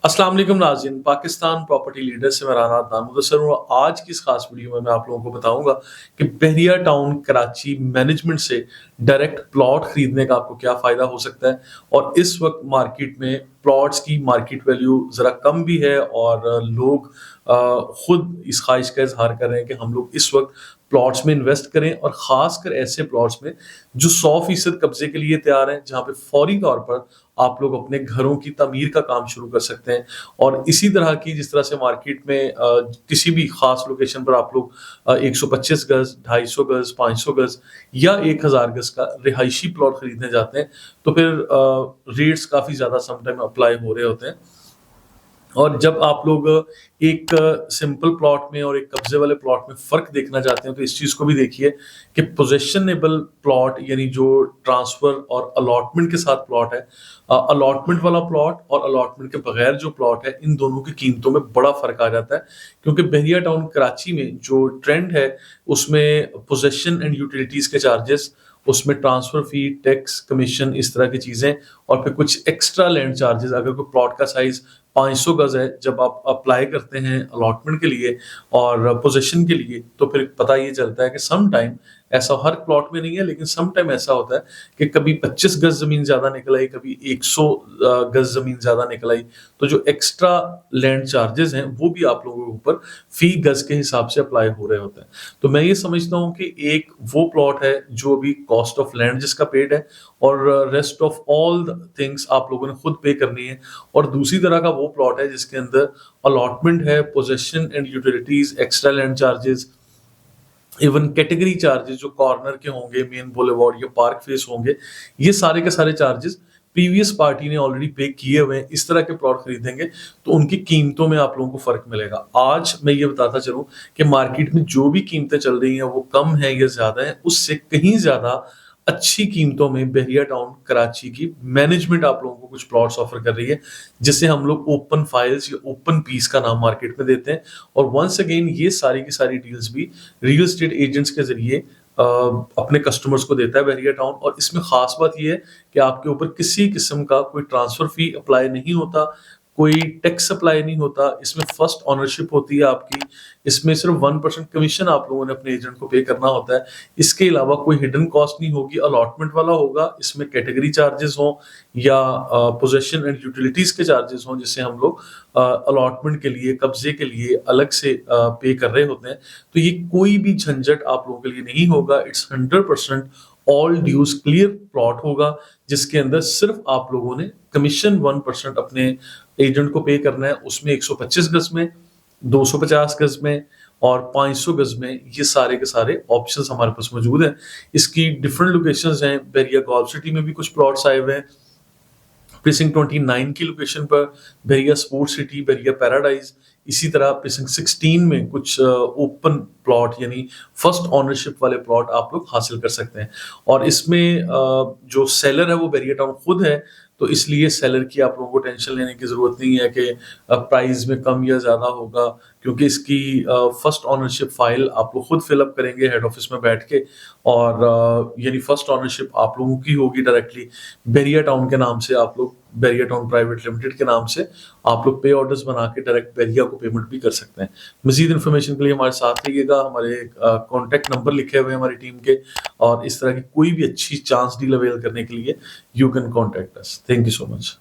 अस्सलाम वालेकुम नाज़रीन, पाकिस्तान प्रॉपर्टी लीडर से मैं राना अदनान मुदस्सर हूँ। आज की इस खास वीडियो में मैं आप लोगों को बताऊंगा कि बहरिया टाउन कराची मैनेजमेंट से डायरेक्ट प्लॉट खरीदने का आपको क्या फ़ायदा हो सकता है। और इस वक्त मार्केट में प्लॉट्स की मार्केट वैल्यू ज़रा कम भी है और लोग खुद इस ख्वाहिश का इजहार कर रहे हैं कि हम लोग इस वक्त प्लॉट्स में इन्वेस्ट करें, और ख़ासकर ऐसे प्लॉट्स में जो 100% कब्जे के लिए तैयार हैं, जहाँ पे फौरी तौर पर आप लोग अपने घरों की तमीर का काम शुरू कर सकते हैं। और इसी तरह की जिस तरह से मार्केट में किसी भी खास लोकेशन पर आप लोग 125 गज, 250 गज, 500 गज या 1000 गज का रिहायशी प्लॉट खरीदने जाते हैं, तो फिर रेट्स काफ़ी ज़्यादा समटाइम अप्लाई हो रहे होते हैं। और जब आप लोग एक सिंपल प्लॉट में और एक कब्जे वाले प्लॉट में फ़र्क देखना चाहते हैं, तो इस चीज़ को भी देखिए कि पोजेशनेबल प्लॉट यानी जो ट्रांसफ़र और अलॉटमेंट के साथ प्लॉट है, अलॉटमेंट वाला प्लॉट और अलॉटमेंट के बगैर जो प्लॉट है, इन दोनों की कीमतों में बड़ा फ़र्क आ जाता है। क्योंकि बहरिया टाउन कराची में जो ट्रेंड है, उसमें पोजेशन एंड यूटिलिटीज़ के चार्जेस, उसमें ट्रांसफ़र फ़ी, टैक्स, कमीशन, इस तरह की चीज़ें, और फिर कुछ एक्स्ट्रा लैंड चार्जेस। अगर कोई प्लॉट का साइज़ 500 गज है, जब आप अप्लाई करते हैं अलॉटमेंट के लिए और पोजीशन के लिए, तो फिर पता ये चलता है कि सम टाइम ऐसा हर प्लॉट में नहीं है, लेकिन सम टाइम ऐसा होता है कि कभी 25 गज जमीन ज्यादा निकल आई, कभी 100 गज जमीन ज्यादा निकल आई। तो जो एक्स्ट्रा लैंड चार्जेस हैं वो भी आप लोगों के ऊपर फी गज के हिसाब से अप्लाई हो रहे होते हैं। तो मैं ये समझता हूँ कि एक वो प्लॉट है जो अभी कॉस्ट ऑफ लैंड जिसका पेड है, और रेस्ट ऑफ ऑल थिंग्स आप लोगों ने खुद पे करनी है। और दूसरी तरह का वो प्लॉट है जिसके अंदर अलॉटमेंट है, possession and utilities, extra land charges, even category charges जो कॉर्नर के होंगे, मेन बुलेवार्ड या पार्क फेस होंगे, ये सारे के सारे चार्जेस प्रीवियस पार्टी ने ऑलरेडी पे किए हुए हैं। इस तरह के प्लॉट खरीदेंगे तो उनकी कीमतों में आप लोगों को फर्क मिलेगा। आज मैं ये बताता चलूं कि मार्केट में जो भी कीमतें चल रही हैं वो कम है या ज्यादा है, उससे कहीं ज्यादा अच्छी कीमतों में बहरिया टाउन कराची की मैनेजमेंट आप लोगों को कुछ प्लॉट्स ऑफर कर रही है, जिसे हम लोग ओपन फाइल्स या ओपन पीस का नाम मार्केट में देते हैं। और वंस अगेन ये सारी की सारी डील्स भी रियल एस्टेट एजेंट्स के जरिए अपने कस्टमर्स को देता है बहरिया टाउन। और इसमें खास बात यह है कि आपके ऊपर किसी किस्म का कोई ट्रांसफर फी अप्लाई नहीं होता, कोई टैक्स अप्लाई नहीं होता, इसमें फर्स्ट ऑनरशिप होती है आपकी, इसमें सिर्फ 1% कमीशन आप लोगों ने अपने एजेंट को पे करना होता है। इसके अलावा कोई हिडन कॉस्ट नहीं होगी, अलॉटमेंट वाला होगा, इसमें कैटेगरी चार्जेस हों या पोजेशन एंड यूटिलिटीज के चार्जेस हों, जिससे हम लोग अलॉटमेंट के लिए, कब्जे के लिए अलग से पे कर रहे होते हैं। तो ये कोई भी झंझट आप लोगों के लिए नहीं होगा। It's 100% all dues clear plot होगा, जिसके अंदर सिर्फ आप लोगों ने कमीशन 1% अपने एजेंट को पे करना है। उसमें 125 गज में, 250 गज में और 500 गज में ये सारे के सारे ऑप्शंस हमारे पास मौजूद हैं। इसकी डिफरेंट लोकेशंस हैं। बहरिया गोल्फ सिटी में भी कुछ प्लॉट्स आए हुए हैं, प्रीसिंक्ट 29 की लोकेशन पर, बहरिया स्पोर्ट्स सिटी, बहरिया पैराडाइज। इसी तरह प्रीसिंक्ट 16 में कुछ ओपन प्लॉट यानी फर्स्ट ऑनरशिप वाले प्लॉट आप लोग हासिल कर सकते हैं। और इसमें जो सेलर है वो बहरिया टाउन खुद है, तो इसलिए सेलर की आप लोगों को टेंशन लेने की ज़रूरत नहीं है कि प्राइस में कम या ज़्यादा होगा, क्योंकि इसकी फर्स्ट ऑनरशिप फाइल आप लोग खुद फिलअप करेंगे हेड ऑफिस में बैठ के। और यानी फर्स्ट ऑनरशिप आप लोगों की होगी डायरेक्टली बहरिया टाउन के नाम से। आप लोग बहरिया टाउन प्राइवेट लिमिटेड के नाम से आप लोग पे ऑर्डर्स बना के डायरेक्ट बहरिया को पेमेंट भी कर सकते हैं। मजीद इन्फॉर्मेशन के लिए हमारे साथ रहिएगा। हमारे कॉन्टैक्ट नंबर लिखे हुए हैं हमारी टीम के, और इस तरह की कोई भी अच्छी चांस डील अवेल करने के लिए you can contact us. Thank you so much.